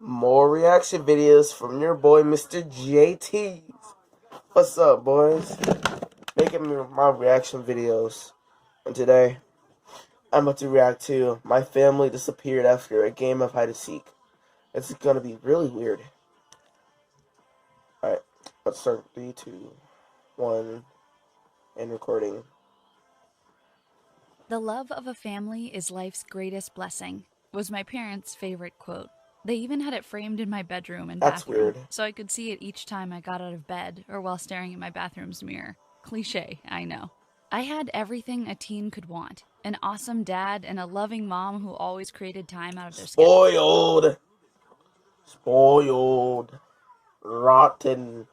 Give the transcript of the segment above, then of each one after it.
More reaction videos from your boy, Mr. JT. What's up, boys? Making my reaction videos. And today, I'm about to react to My Family Disappeared After a Game of Hide and Seek. It's gonna be really weird. Alright, let's start. 3, 2, 1, and recording. "The love of a family is life's greatest blessing," was my parents' favorite quote. They even had it framed in my bedroom and That's bathroom, weird. so I could see it each time I got out of bed or while staring at my bathroom's mirror. Cliché, I know. I had everything a teen could want: an awesome dad and a loving mom who always created time out of their Spoiled. Rotten.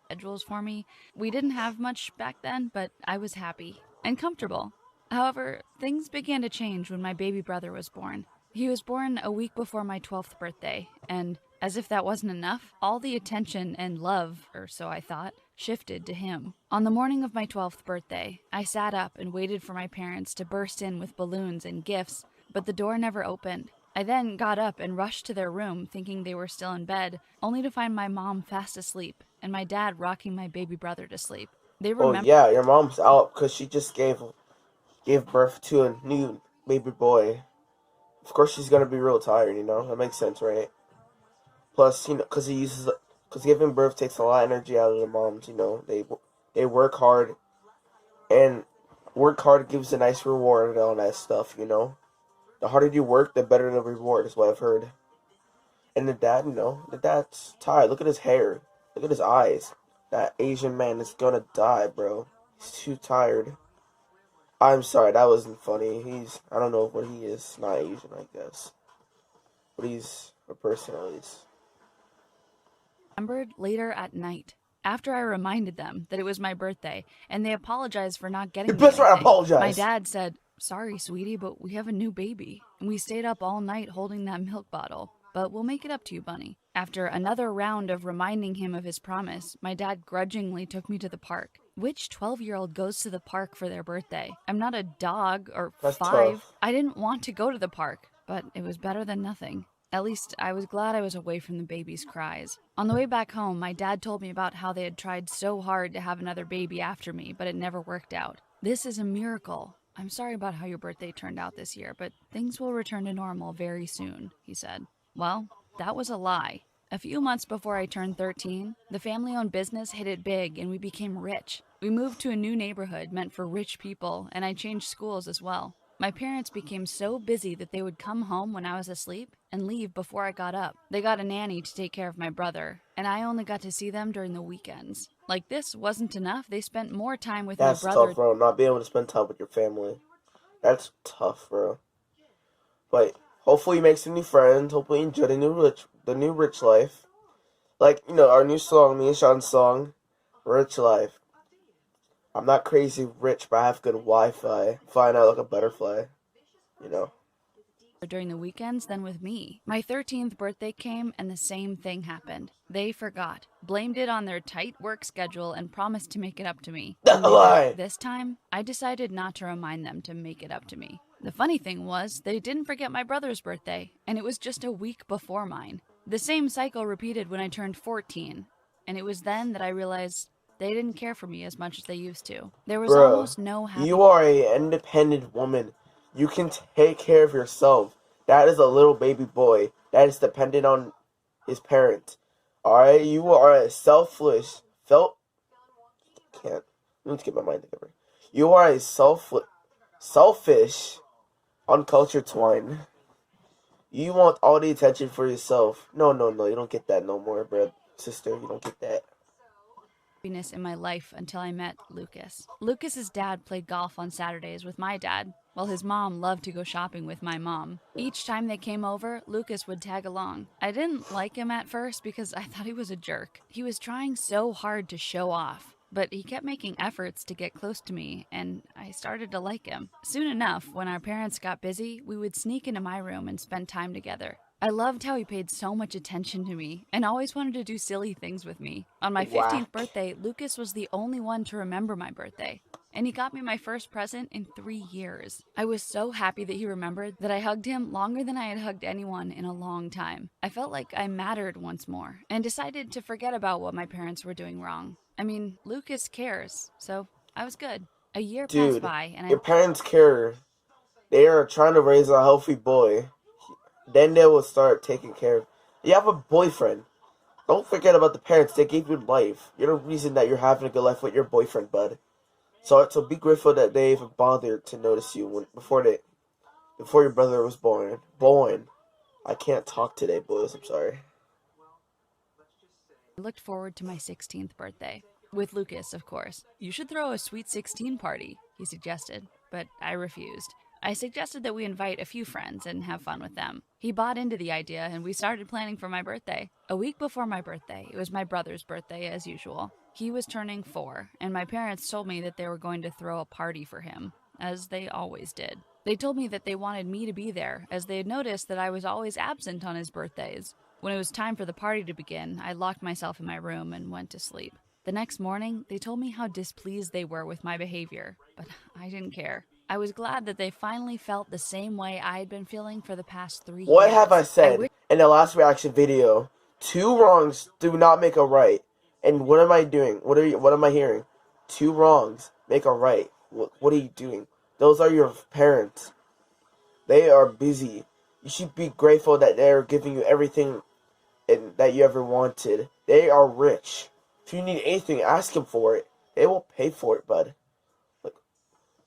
schedules for me. We didn't have much back then, but I was happy and comfortable. However, things began to change when my baby brother was born. He was born a week before my 12th birthday, and as if that wasn't enough, all the attention and love, or so I thought, shifted to him. On the morning of my 12th birthday, I sat up and waited for my parents to burst in with balloons and gifts, but the door never opened. I then got up and rushed to their room, thinking they were still in bed, only to find my mom fast asleep and my dad rocking my baby brother to sleep. They Oh remembered yeah, your mom's out because she just gave birth to a new baby boy. Of course, she's gonna be real tired. That makes sense, right? Plus, because giving birth takes a lot of energy out of the moms. They work hard, and work hard gives a nice reward and all that stuff. The harder you work, the better the reward is what I've heard. And the dad's tired. Look at his hair. Look at his eyes. That Asian man is gonna die, bro. He's too tired. I'm sorry, that wasn't funny. I don't know what he is. Not Asian, I guess. But he's a person at least. later at night, after I reminded them that it was my birthday, and they apologized for not getting Your me best friend anything. apologized. My dad said, "Sorry, sweetie, but we have a new baby, and we stayed up all night holding that milk bottle. But we'll make it up to you, Bunny." After another round of reminding him of his promise, my dad grudgingly took me to the park. Which 12-year-old goes to the park for their birthday? I'm not a dog or That's 5. tough. I didn't want to go to the park, but it was better than nothing. At least, I was glad I was away from the baby's cries. On the way back home, my dad told me about how they had tried so hard to have another baby after me, but it never worked out. "This is a miracle. I'm sorry about how your birthday turned out this year, but things will return to normal very soon," he said. Well, that was a lie. A few months before I turned 13, the family-owned business hit it big and we became rich. We moved to a new neighborhood meant for rich people, and I changed schools as well. My parents became so busy that they would come home when I was asleep and leave before I got up. They got a nanny to take care of my brother, and I only got to see them during the weekends. Like this wasn't enough, they spent more time with my That's brother. tough, bro. Not being able to spend time with your family. That's tough, bro. But hopefully you make some new friends. Hopefully you enjoy the new rich life. Like, our new song, me and Sean's song, Rich Life. I'm not crazy rich, but I have good Wi-Fi. Flying out like a butterfly. During the weekends than with me. My 13th birthday came and the same thing happened. They forgot, blamed it on their tight work schedule, and promised to make it up to me. That's a lie. This time, I decided not to remind them to make it up to me. The funny thing was, they didn't forget my brother's birthday, and it was just a week before mine. The same cycle repeated when I turned 14, and it was then that I realized they didn't care for me as much as they used to. There was almost no happy. You are an independent woman. You can take care of yourself. That is a little baby boy that is dependent on his parents. Alright? You are a selfish. Can't. I need to get my mind together. You are a selfish, uncultured swine. You want all the attention for yourself. No. You don't get that no more, bro. Sister, you don't get that. In my life until I met Lucas. Lucas's dad played golf on Saturdays with my dad, while his mom loved to go shopping with my mom. Each time they came over, Lucas would tag along. I didn't like him at first because I thought he was a jerk. He was trying so hard to show off, but he kept making efforts to get close to me, and I started to like him. Soon enough, when our parents got busy, we would sneak into my room and spend time together. I loved how he paid so much attention to me and always wanted to do silly things with me. On my 15th birthday, Lucas was the only one to remember my birthday. and he got me my first present in 3 years. I was so happy that he remembered that I hugged him longer than I had hugged anyone in a long time. I felt like I mattered once more and decided to forget about what my parents were doing wrong. I mean, Lucas cares, so I was good. A year passed Dude, by, and your parents care. They are trying to raise a healthy boy. Then they will start taking care of. You have a boyfriend. Don't forget about the parents. They gave you life. You're the reason that you're having a good life with your boyfriend, bud. So be grateful that they even bothered to notice you before your brother was born. I can't talk today, boys. I'm sorry. I looked forward to my 16th birthday. With Lucas, of course. You should throw a sweet 16 party, he suggested, but I refused. I suggested that we invite a few friends and have fun with them. He bought into the idea, and we started planning for my birthday. A week before my birthday, it was my brother's birthday as usual. He was turning 4, and my parents told me that they were going to throw a party for him, as they always did. They told me that they wanted me to be there, as they had noticed that I was always absent on his birthdays. When it was time for the party to begin, I locked myself in my room and went to sleep. The next morning, they told me how displeased they were with my behavior, but I didn't care. I was glad that they finally felt the same way I had been feeling for the past 3 What years. have I said in the last reaction video? 2 wrongs do not make a right. And what am I doing? What am I hearing? 2 wrongs make a right. What are you doing? Those are your parents. They are busy. You should be grateful that they're giving you everything that you ever wanted. They are rich. If you need anything, ask them for it. They will pay for it, bud. Like,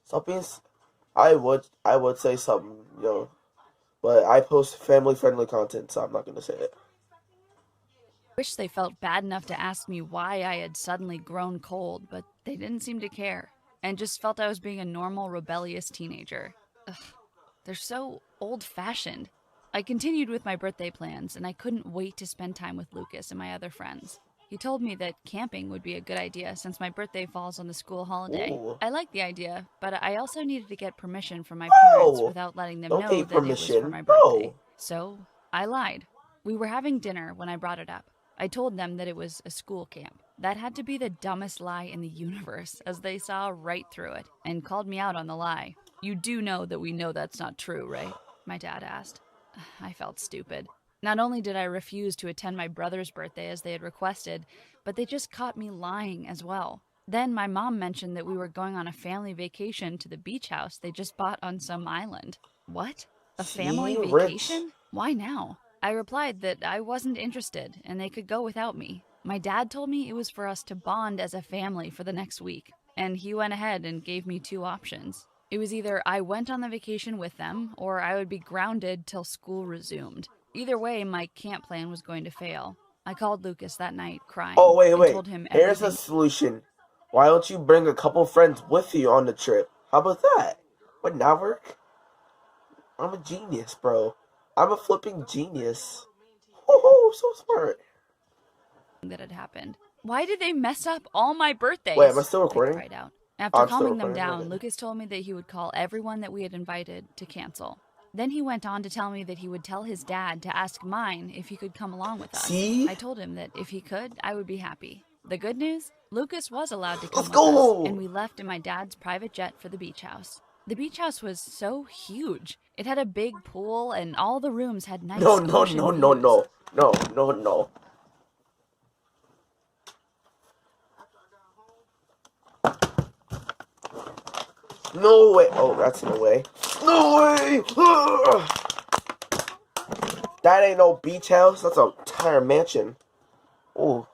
stop being. I would say something, but I post family-friendly content, so I'm not gonna say it. Wish they felt bad enough to ask me why I had suddenly grown cold, but they didn't seem to care, and just felt I was being a normal, rebellious teenager. Ugh, they're so old-fashioned. I continued with my birthday plans, and I couldn't wait to spend time with Lucas and my other friends. He told me that camping would be a good idea since my birthday falls on the school holiday. Ooh. I liked the idea, but I also needed to get permission from my No! parents without letting them Don't know take that it was for permission. my birthday. No! So I lied. We were having dinner when I brought it up. I told them that it was a school camp. That had to be the dumbest lie in the universe, as they saw right through it and called me out on the lie. You do know that we know that's not true, right? My dad asked. I felt stupid. Not only did I refuse to attend my brother's birthday as they had requested, but they just caught me lying as well. Then my mom mentioned that we were going on a family vacation to the beach house they just bought on some island. What? A family See? vacation? Why now? I replied that I wasn't interested and they could go without me. My dad told me it was for us to bond as a family for the next week, and he went ahead and gave me 2 options. It was either I went on the vacation with them, or I would be grounded till school resumed. Either way, my camp plan was going to fail. I called Lucas that night, crying, Oh, wait. and told him Here's everything. a solution. Why don't you bring a couple friends with you on the trip? How about that? Would not work? I'm a genius, bro. I'm a flipping genius. Woohoo, so smart. That had happened. Why did they mess up all my birthdays? Wait, am I still recording? I cried out. After I'm still calming them recording, down, okay. Lucas told me that he would call everyone that we had invited to cancel. Then he went on to tell me that he would tell his dad to ask mine if he could come along with us. See? I told him that if he could, I would be happy. The good news? Lucas was allowed to come Let's with go! us, and we left in my dad's private jet for the beach house. The beach house was so huge. It had a big pool, and all the rooms had nice ocean views. No. No way. Oh, that's in the way. No way. That ain't no beach house. That's an entire mansion. Oh.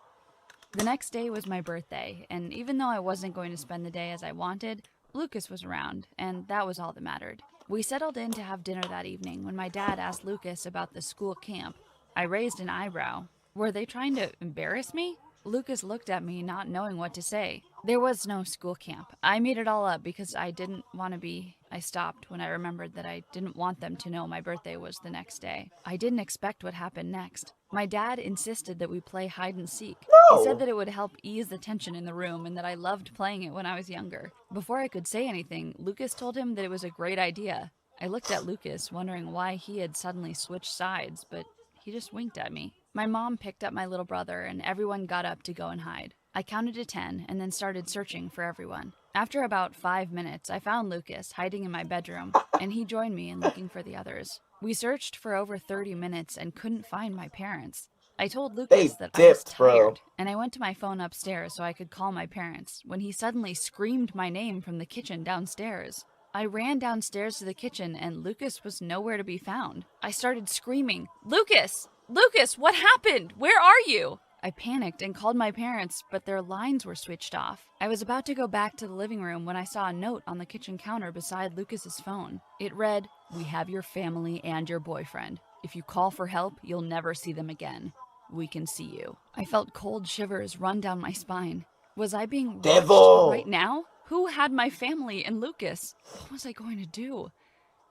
The next day was my birthday, and even though I wasn't going to spend the day as I wanted, Lucas was around, and that was all that mattered. We settled in to have dinner that evening when my dad asked Lucas about the school camp. I raised an eyebrow. Were they trying to embarrass me? Lucas looked at me, not knowing what to say. There was no school camp. I made it all up because I didn't want to be. I stopped when I remembered that I didn't want them to know my birthday was the next day. I didn't expect what happened next. My dad insisted that we play hide and seek. No. He said that it would help ease the tension in the room and that I loved playing it when I was younger. Before I could say anything, Lucas told him that it was a great idea. I looked at Lucas, wondering why he had suddenly switched sides, but he just winked at me. My mom picked up my little brother, and everyone got up to go and hide. I counted to 10 and then started searching for everyone. After about 5 minutes, I found Lucas hiding in my bedroom, and he joined me in looking for the others. We searched for over 30 minutes and couldn't find my parents. I told Lucas They that I was dipped, bro. tired, and I went to my phone upstairs so I could call my parents when he suddenly screamed my name from the kitchen downstairs. I ran downstairs to the kitchen, and Lucas was nowhere to be found. I started screaming, "Lucas! Lucas, what happened? Where are you?" I panicked and called my parents, but their lines were switched off. I was about to go back to the living room when I saw a note on the kitchen counter beside Lucas's phone. It read, "We have your family and your boyfriend. If you call for help, you'll never see them again. We can see you." I felt cold shivers run down my spine. Was I being watched Devil! right now? Who had my family and Lucas? What was I going to do?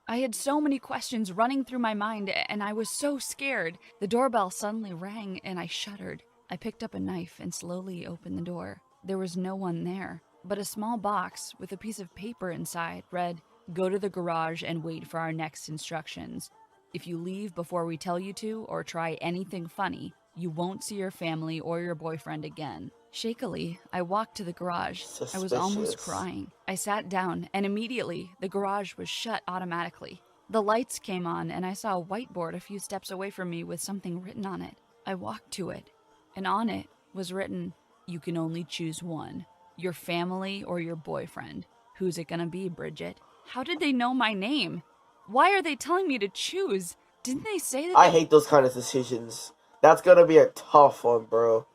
I had so many questions running through my mind, and I was so scared. The doorbell suddenly rang, and I shuddered. I picked up a knife and slowly opened the door. There was no one there, but a small box with a piece of paper inside read, "Go to the garage and wait for our next instructions. If you leave before we tell you to or try anything funny, you won't see your family or your boyfriend again." Shakily, I walked to the garage. I was almost Suspicious. crying. I sat down, and immediately the garage was shut automatically. The lights came on, and I saw a whiteboard a few steps away from me with something written on it. I walked to it, and on it was written, "You can only choose one. Your family or your boyfriend. Who's it gonna be, Bridget?" How did they know my name? Why are they telling me to choose? Didn't they say that I hate those kind of decisions. That's gonna be a tough one, bro.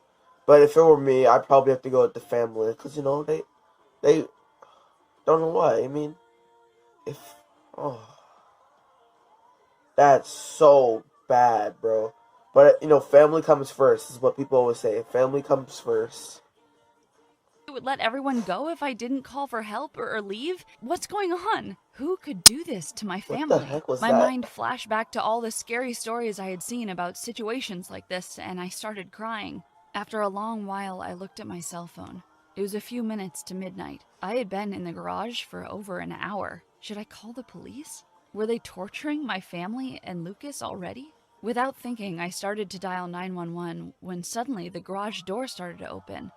But if it were me, I'd probably have to go with the family, because, you know, they don't know why. I mean, that's so bad, bro. But, you know, family comes first, is what people always say. Family comes first. they would let everyone go if I didn't call for help or leave? What's going on? Who could do this to my What family? the heck was My that? mind flashed back to all the scary stories I had seen about situations like this, and I started crying. After a long while, I looked at my cell phone. It was a few minutes to midnight. I had been in the garage for over an hour. Should I call the police? Were they torturing my family and Lucas already? Without thinking, I started to dial 911 when suddenly the garage door started to open,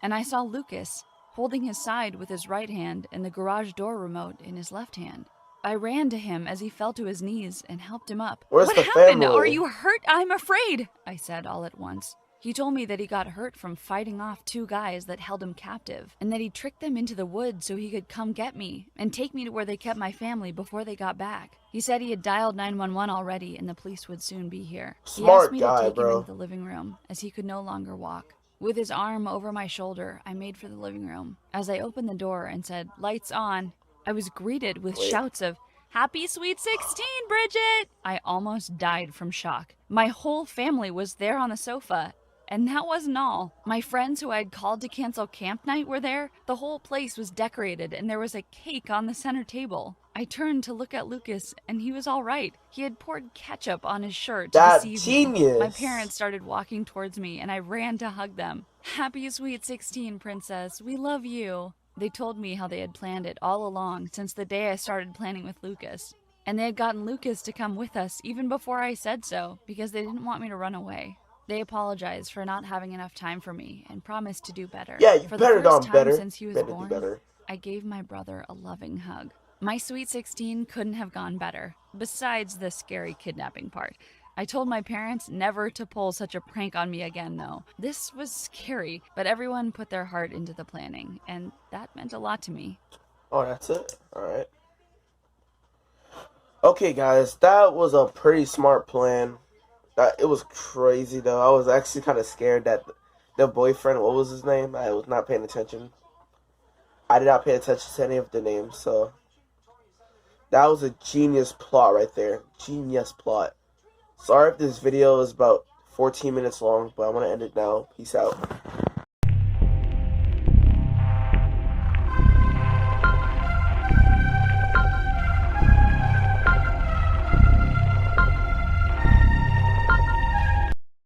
and I saw Lucas holding his side with his right hand and the garage door remote in his left hand. I ran to him as he fell to his knees and helped him up. Where's "What the happened? family? Are you hurt? I'm afraid," I said all at once. He told me that he got hurt from fighting off two guys that held him captive, and that he tricked them into the woods so he could come get me and take me to where they kept my family before they got back. He said he had dialed 911 already and the police would soon be here. He Smart asked me guy, to take him bro. into the living room as he could no longer walk. With his arm over my shoulder, I made for the living room. As I opened the door and said, "Lights on," I was greeted with Wait. shouts of, "Happy Sweet 16, Bridget!" I almost died from shock. My whole family was there on the sofa. And that wasn't all. My friends who I had called to cancel camp night were there. The whole place was decorated, and there was a cake on the center table. I turned to look at Lucas, and he was all right. He had poured ketchup on his shirt to That deceive genius. me. My parents started walking towards me, and I ran to hug them. "Happy Sweet 16, Princess. We love you." They told me how they had planned it all along since the day I started planning with Lucas. And they had gotten Lucas to come with us even before I said so, because they didn't want me to run away. They apologized for not having enough time for me and promised to do better. Yeah, you For better the first done time better. since he was Better do born, better. I gave my brother a loving hug. My Sweet 16 couldn't have gone better, besides the scary kidnapping part. I told my parents never to pull such a prank on me again, though. This was scary, but everyone put their heart into the planning, and that meant a lot to me. Oh, that's it? Alright. Okay, guys, that was a pretty smart plan. It was crazy, though. I was actually kind of scared that the boyfriend, what was his name? I was not paying attention. I did not pay attention to any of the names, so that was a genius plot right there. Genius plot. Sorry if this video is about 14 minutes long, but I'm going to end it now. Peace out.